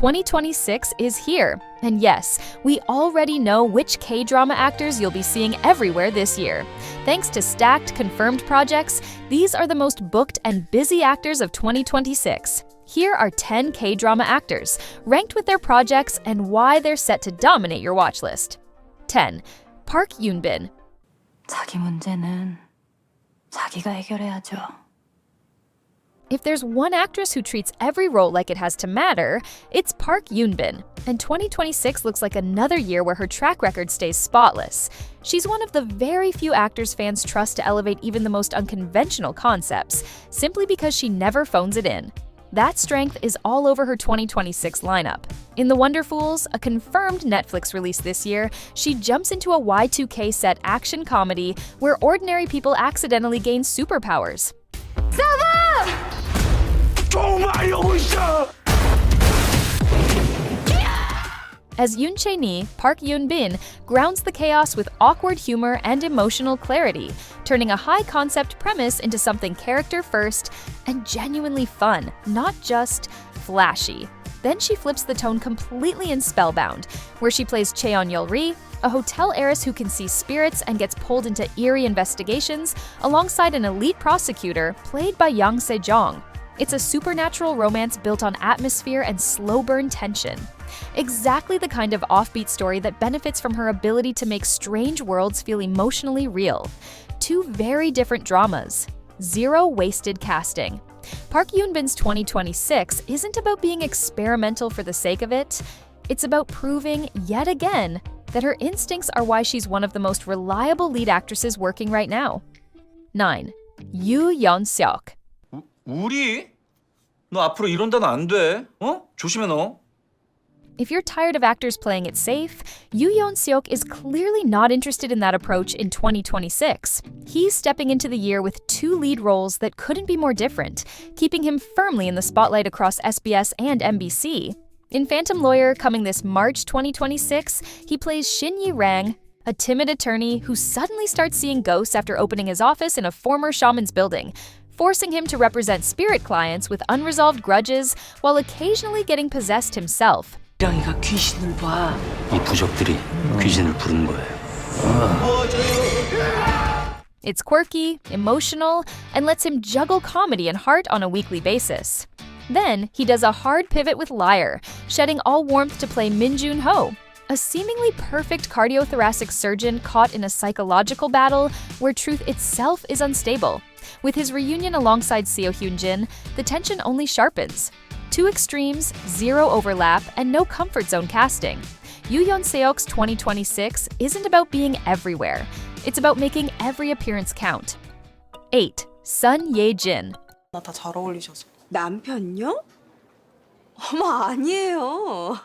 2026 is here, and yes, we already know which K-drama actors you'll be seeing everywhere this year. Thanks to stacked, confirmed projects, these are the most booked and busy actors of 2026. Here are 10 K-drama actors, ranked with their projects and why they're set to dominate your watch list. 10. Park Eun-bin. 자기 문제는 자기가 해결해야죠. If there's one actress who treats every role like it has to matter, it's Park Eun-bin, and 2026 looks like another year where her track record stays spotless. She's one of the very few actors fans trust to elevate even the most unconventional concepts, simply because she never phones it in. That strength is all over her 2026 lineup. In The Wonderfools, a confirmed Netflix release this year, she jumps into a Y2K set action comedy where ordinary people accidentally gain superpowers. As Yoon Chae-ni, Park Eun-bin grounds the chaos with awkward humor and emotional clarity, turning a high-concept premise into something character-first and genuinely fun, not just flashy. Then she flips the tone completely in Spellbound, where she plays Cheon-yeol-ri, a hotel heiress who can see spirits and gets pulled into eerie investigations alongside an elite prosecutor played by Yang Se-jong. It's a supernatural romance built on atmosphere and slow-burn tension. Exactly the kind of offbeat story that benefits from her ability to make strange worlds feel emotionally real. Two very different dramas. Zero wasted casting. Park Eun-bin's 2026 isn't about being experimental for the sake of it. It's about proving, yet again, that her instincts are why she's one of the most reliable lead actresses working right now. 9. Yoo Yeon-seok. 우리? 너 앞으로 이런다면 안 돼. 조심해 너. If you're tired of actors playing it safe, Yoo Yeon-seok is clearly not interested in that approach in 2026. He's stepping into the year with two lead roles that couldn't be more different, keeping him firmly in the spotlight across SBS and MBC. In Phantom Lawyer, coming this March 2026, he plays Shin Yi-rang, a timid attorney who suddenly starts seeing ghosts after opening his office in a former shaman's building, forcing him to represent spirit clients with unresolved grudges while occasionally getting possessed himself. 이랑이가 귀신을 봐. 이 부적들이 귀신을 부르는 거예요. It's quirky, emotional, and lets him juggle comedy and heart on a weekly basis. Then, he does a hard pivot with Liar, shedding all warmth to play Min Jun-ho, a seemingly perfect cardiothoracic surgeon caught in a psychological battle where truth itself is unstable. With his reunion alongside Seo Hyun-jin, the tension only sharpens. Two extremes, zero overlap, and no comfort zone casting. Yoo Yeon-seok's 2026 isn't about being everywhere. It's about making every appearance count. 8. Sun Ye-jin. 나 다 잘 어울리셔서. 남편요? 어머, 아니에요.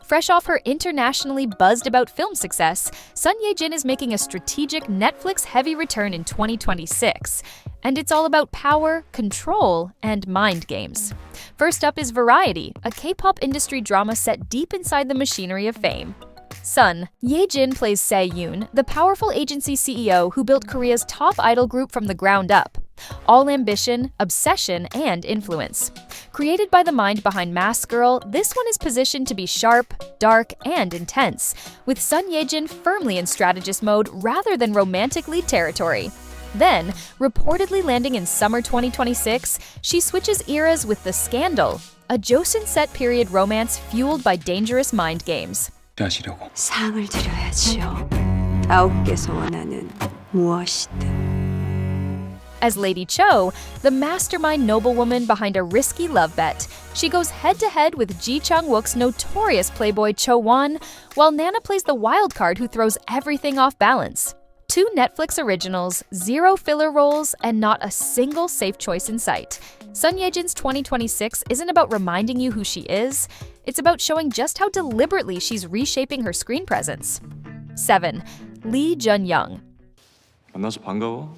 Fresh off her internationally buzzed-about film success, Sun Ye-jin is making a strategic Netflix-heavy return in 2026. And it's all about power, control, and mind games. First up is Variety, a K-pop industry drama set deep inside the machinery of fame. Sun, Ye-jin plays Se-yoon, the powerful agency CEO who built Korea's top idol group from the ground up. All ambition, obsession, and influence. Created by the mind behind Mask Girl, this one is positioned to be sharp, dark, and intense, with Sun Ye-jin firmly in strategist mode rather than romantic lead territory. Then, reportedly landing in summer 2026, she switches eras with The Scandal, a Joseon set period romance fueled by dangerous mind games. 하시려고. 상을 드려야지요. 9개 소원하는 무엇이든. As Lady Cho, the mastermind noblewoman behind a risky love bet, she goes head-to-head with Chang-wook's notorious playboy Cho-won, while Nana plays the wild card who throws everything off balance. Two Netflix originals, zero filler roles, and not a single safe choice in sight. Sun Ye-jin's 2026 isn't about reminding you who she is, it's about showing just how deliberately she's reshaping her screen presence. 7. Lee Jun-young. 만나서 반가워.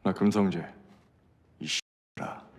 나 금성재.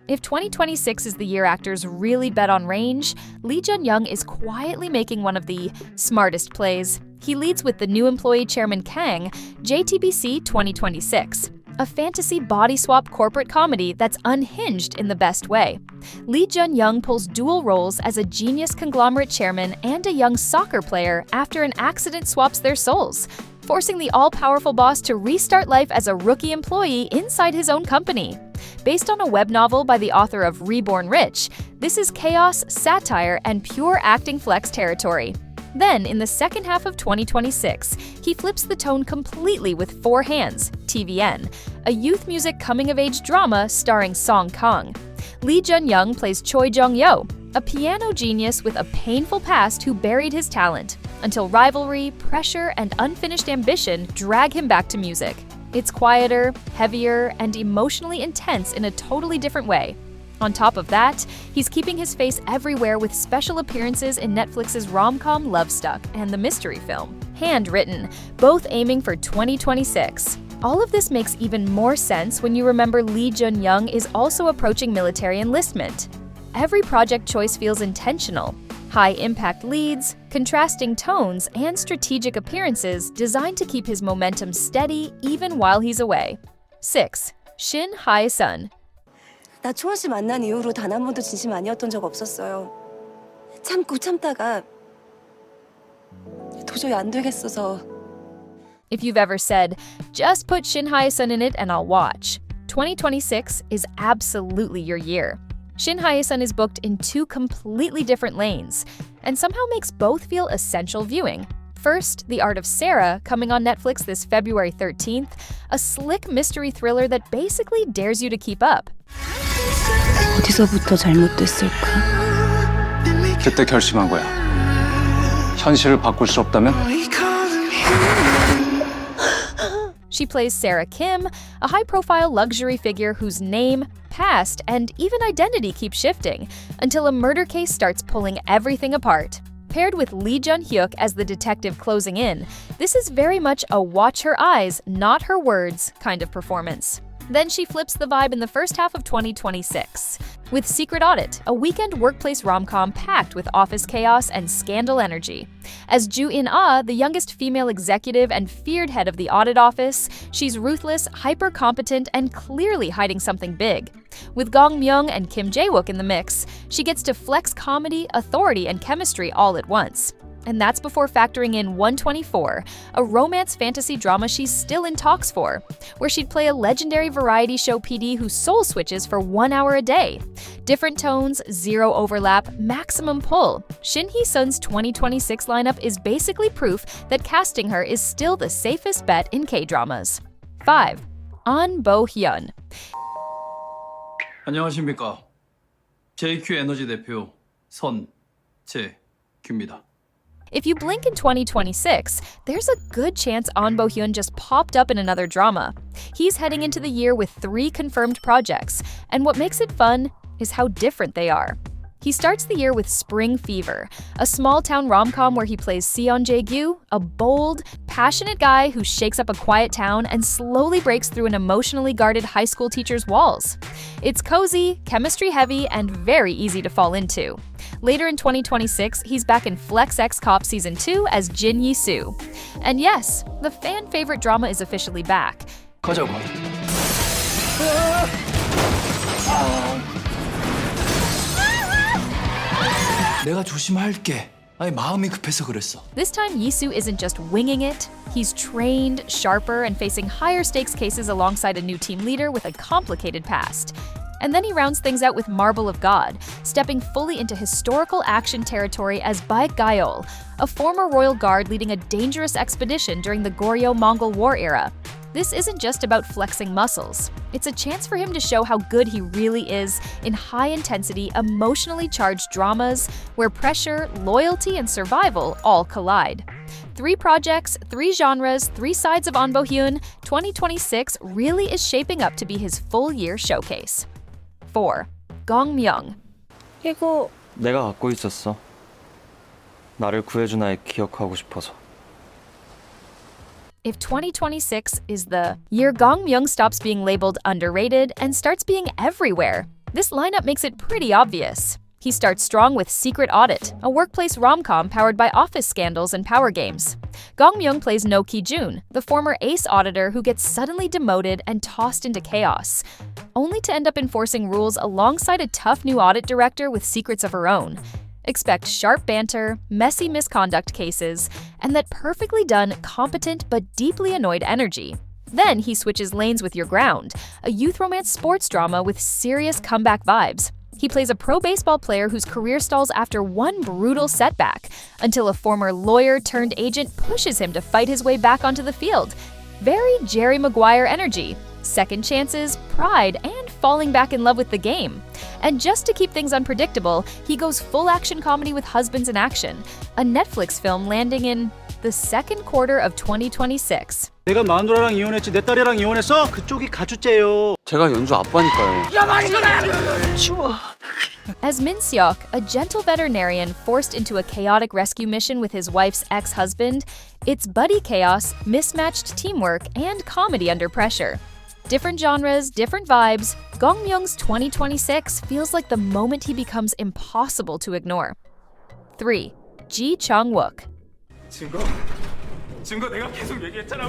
If 2026 is the year actors really bet on range, Lee Jun-young is quietly making one of the smartest plays. He leads with the new employee chairman Kang, JTBC 2026. a fantasy body swap corporate comedy that's unhinged in the best way. Lee Jun-young pulls dual roles as a genius conglomerate chairman and a young soccer player after an accident swaps their souls, forcing the all-powerful boss to restart life as a rookie employee inside his own company. Based on a web novel by the author of Reborn Rich, this is chaos, satire, and pure acting flex territory. Then, in the second half of 2026, he flips the tone completely with Four Hands, TVN, a youth music coming-of-age drama starring Song Kang. Lee Jun-young plays Choi Jong-yo, a piano genius with a painful past who buried his talent, until rivalry, pressure, and unfinished ambition drag him back to music. It's quieter, heavier, and emotionally intense in a totally different way. On top of that, he's keeping his face everywhere with special appearances in Netflix's rom-com Lovestuck and the mystery film, Handwritten, both aiming for 2026. All of this makes even more sense when you remember Lee Jun-young is also approaching military enlistment. Every project choice feels intentional. High-impact leads, contrasting tones, and strategic appearances designed to keep his momentum steady even while he's away. 6. Shin Hye-sun. 나 초원 씨 만난 이후로 단 한 번도 진심 아니었던 적 없었어요. 참고 참다가 도저히 안 되겠어서. If you've ever said, just put Shin Hye-sun in it and I'll watch, 2026 is absolutely your year. Shin Hye-sun is booked in two completely different lanes, and somehow makes both feel essential viewing. First, The Art of Sarah, coming on Netflix this February 13th, a slick mystery thriller that basically dares you to keep up. 어디서부터 잘못됐을까? 그때 결심한 거야. 현실을 바꿀 수 없다면? She plays Sarah Kim, a high-profile luxury figure whose name, past, and even identity keep shifting until a murder case starts pulling everything apart. Paired with Lee Jun-hyuk as the detective closing in, this is very much a watch her eyes, not her words kind of performance. Then she flips the vibe in the first half of 2026 with Secret Audit, a weekend workplace rom-com packed with office chaos and scandal energy. As Joo In-ah, the youngest female executive and feared head of the audit office, she's ruthless, hyper-competent, and clearly hiding something big. With Gong Myung and Kim Jae-wook in the mix, she gets to flex comedy, authority, and chemistry all at once. And that's before factoring in 124, a romance fantasy drama she's still in talks for, where she'd play a legendary variety show PD who soul switches for 1 hour a day. Different tones, zero overlap, maximum pull. Shin Hye-sun's 2026 lineup is basically proof that casting her is still the safest bet in K-dramas. 5. Ahn Bo-hyun. 안녕하십니까. JQ 에너지 대표 선재규입니다. If you blink in 2026, there's a good chance Ahn Bo-hyun just popped up in another drama. He's heading into the year with 3 confirmed projects, and what makes it fun is how different they are. He starts the year with Spring Fever, a small-town rom-com where he plays Seon Jae-gyu, a bold, passionate guy who shakes up a quiet town and slowly breaks through an emotionally guarded high school teacher's walls. It's cozy, chemistry-heavy, and very easy to fall into. Later in 2026, he's back in Flex X Cop Season 2 as Jin Yi-soo. And yes, the fan-favorite drama is officially back. 가자고. 내가 조심할게. 아니 마음이 급해서 그랬어. This time, Yi-soo isn't just winging it. He's trained, sharper, and facing higher stakes cases alongside a new team leader with a complicated past. And then he rounds things out with Marble of God, stepping fully into historical action territory as Baek Gyeol, a former royal guard leading a dangerous expedition during the Goryeo-Mongol War era. This isn't just about flexing muscles. It's a chance for him to show how good he really is in high-intensity, emotionally charged dramas where pressure, loyalty, and survival all collide. 3 projects, 3 genres, 3 sides of Ahn Bo-hyun, 2026 really is shaping up to be his full-year showcase. 4. Gong Myung. 이거 내가 갖고 있었어. 나를 구해준 아이 기억하고 싶어서. If 2026 is the year Gong Myung stops being labeled underrated and starts being everywhere, this lineup makes it pretty obvious. He starts strong with Secret Audit, a workplace rom-com powered by office scandals and power games. Gong Myung plays No Ki-jun, the former ace auditor who gets suddenly demoted and tossed into chaos, only to end up enforcing rules alongside a tough new audit director with secrets of her own. Expect sharp banter, messy misconduct cases, and that perfectly done, competent but deeply annoyed energy. Then he switches lanes with Your Ground, a youth romance sports drama with serious comeback vibes. He plays a pro baseball player whose career stalls after one brutal setback, until a former lawyer-turned-agent pushes him to fight his way back onto the field. Very Jerry Maguire energy, second chances, pride, and falling back in love with the game. And just to keep things unpredictable, he goes full action comedy with Husbands in Action, a Netflix film landing in the second quarter of 2026. 내가 마누라랑 이혼했지 내 딸이랑 이혼했어? 그쪽이 가주째요. 제가 연주 아빠니까요. As Min-seok, a gentle veterinarian forced into a chaotic rescue mission with his wife's ex-husband, it's buddy chaos, mismatched teamwork, and comedy under pressure. Different genres, different vibes, Gong Myung's 2026 feels like the moment he becomes impossible to ignore. 3. Chang-wook. 증거 내가 계속 얘기했잖아.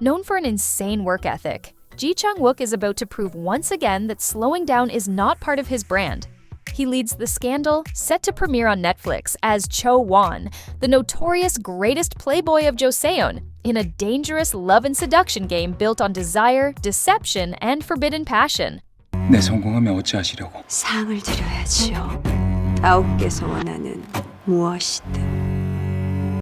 Known for an insane work ethic, Chang-wook is about to prove once again that slowing down is not part of his brand. He leads The Scandal, set to premiere on Netflix, as Cho-won, the notorious greatest playboy of Joseon, in a dangerous love and seduction game built on desire, deception, and forbidden passion. 내 성공하면 어찌하시려고? 상을 드려야지요. 9개서 원하는 무엇이든.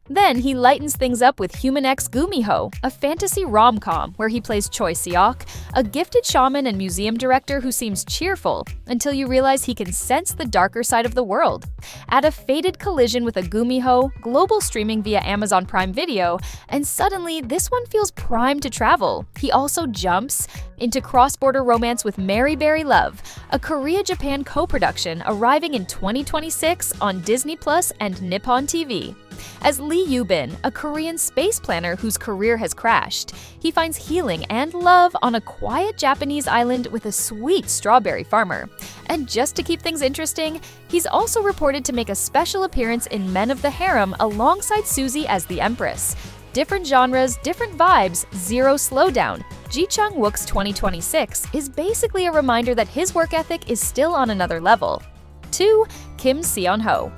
Then he lightens things up with Human X Gumiho, a fantasy rom-com where he plays Choi Seok, a gifted shaman and museum director who seems cheerful until you realize he can sense the darker side of the world. Add a fated collision with a Gumiho, global streaming via Amazon Prime Video, and suddenly this one feels primed to travel. He also jumps into cross-border romance with Mary Berry Love, a Korea-Japan co-production arriving in 2026 on Disney Plus and Nippon TV. As Eun-bin, a Korean space planner whose career has crashed, he finds healing and love on a quiet Japanese island with a sweet strawberry farmer. And just to keep things interesting, he's also reported to make a special appearance in Men of the Harem alongside Suzy as the Empress. Different genres, different vibes, zero slowdown. Chang-wook's 2026 is basically a reminder that his work ethic is still on another level. 2. Kim Seon-ho.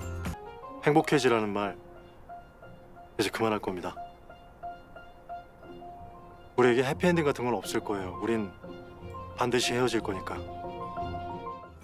행복해지라는 말 이제 그만할 겁니다. 우리에게 해피엔딩 같은 건 없을 거예요. 우린 반드시 헤어질 거니까.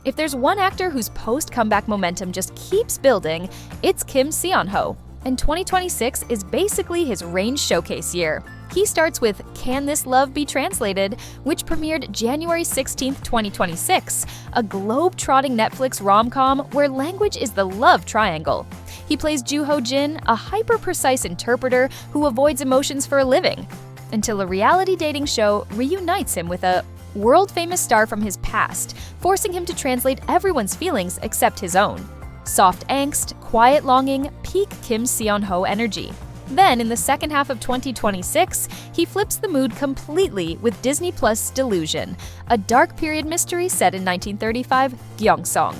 If there's one actor whose post-comeback momentum just keeps building, it's Kim Seon-ho. And 2026 is basically his range showcase year. He starts with Can This Love Be Translated, which premiered January 16, 2026, a globe-trotting Netflix rom-com where language is the love triangle. He plays Joo Ho-jin, a hyper-precise interpreter who avoids emotions for a living, until a reality dating show reunites him with a world-famous star from his past, forcing him to translate everyone's feelings except his own. Soft angst, quiet longing, peak Kim Seon-ho energy. Then, in the second half of 2026, he flips the mood completely with Disney Plus' Delusion, a dark period mystery set in 1935 Gyeongsong.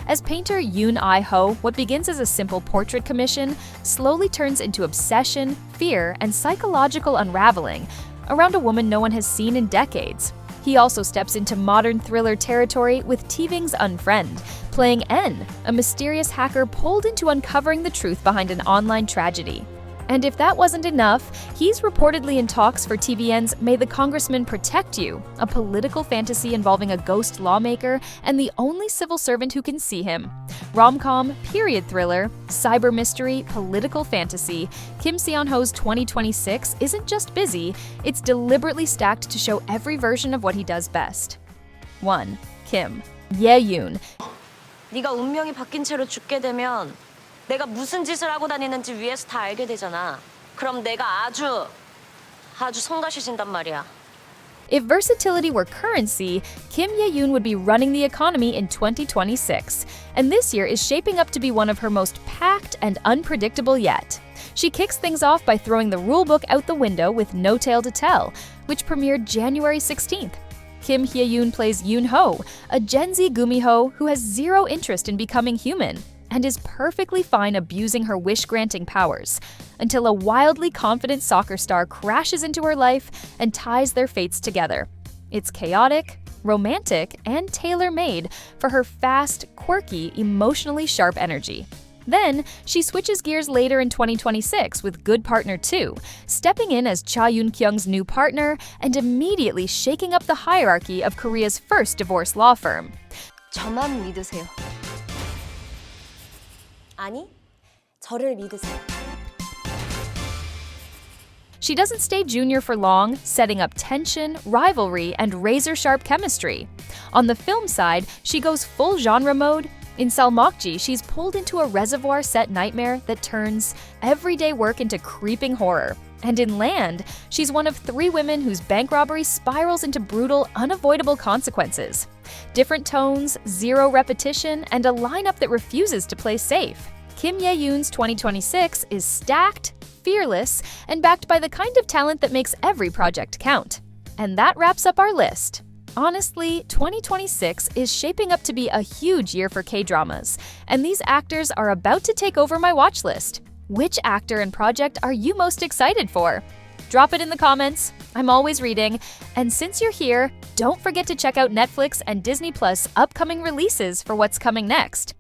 As painter Yoon-ho, what begins as a simple portrait commission slowly turns into obsession, fear, and psychological unraveling around a woman no one has seen in decades. He also steps into modern thriller territory with Tving's Unfriend, playing N, a mysterious hacker pulled into uncovering the truth behind an online tragedy. And if that wasn't enough, he's reportedly in talks for TVN's May the Congressman Protect You, a political fantasy involving a ghost lawmaker and the only civil servant who can see him. Rom-com, period thriller, cyber mystery, political fantasy, Kim Seon-ho's 2026 isn't just busy, it's deliberately stacked to show every version of what he does best. 1. Kim. Ye-jin. 네가 운명이 바뀐 채로 죽게 되면 내가 무슨 짓을 하고 다니는지 위에서 다 알게 되잖아. 그럼 내가 아주 성가시진단 말이야. If versatility were currency, Kim Ye-jin would be running the economy in 2026, and this year is shaping up to be one of her most packed and unpredictable yet. She kicks things off by throwing the rulebook out the window with No Tale to Tell, which premiered January 16th. Kim Hye-yoon plays Yoon-ho, a Gen Z gumiho who has zero interest in becoming human and is perfectly fine abusing her wish-granting powers, until a wildly confident soccer star crashes into her life and ties their fates together. It's chaotic, romantic, and tailor-made for her fast, quirky, emotionally sharp energy. Then, she switches gears later in 2026 with Good Partner 2, stepping in as Cha Eun-kyung's new partner and immediately shaking up the hierarchy of Korea's first divorce law firm. 저만 믿으세요. 아니, 저를 믿으세요. She doesn't stay junior for long, setting up tension, rivalry, and razor-sharp chemistry. On the film side, she goes full genre mode. In Salmokji, she's pulled into a reservoir-set nightmare that turns everyday work into creeping horror. And in Land, she's one of 3 women whose bank robbery spirals into brutal, unavoidable consequences. Different tones, zero repetition, and a lineup that refuses to play safe. Kim Ye-yoon's 2026 is stacked, fearless, and backed by the kind of talent that makes every project count. And that wraps up our list. Honestly, 2026 is shaping up to be a huge year for K-dramas, and these actors are about to take over my watch list. Which actor and project are you most excited for? Drop it in the comments. I'm always reading. And since you're here, don't forget to check out Netflix and Disney Plus' upcoming releases for what's coming next.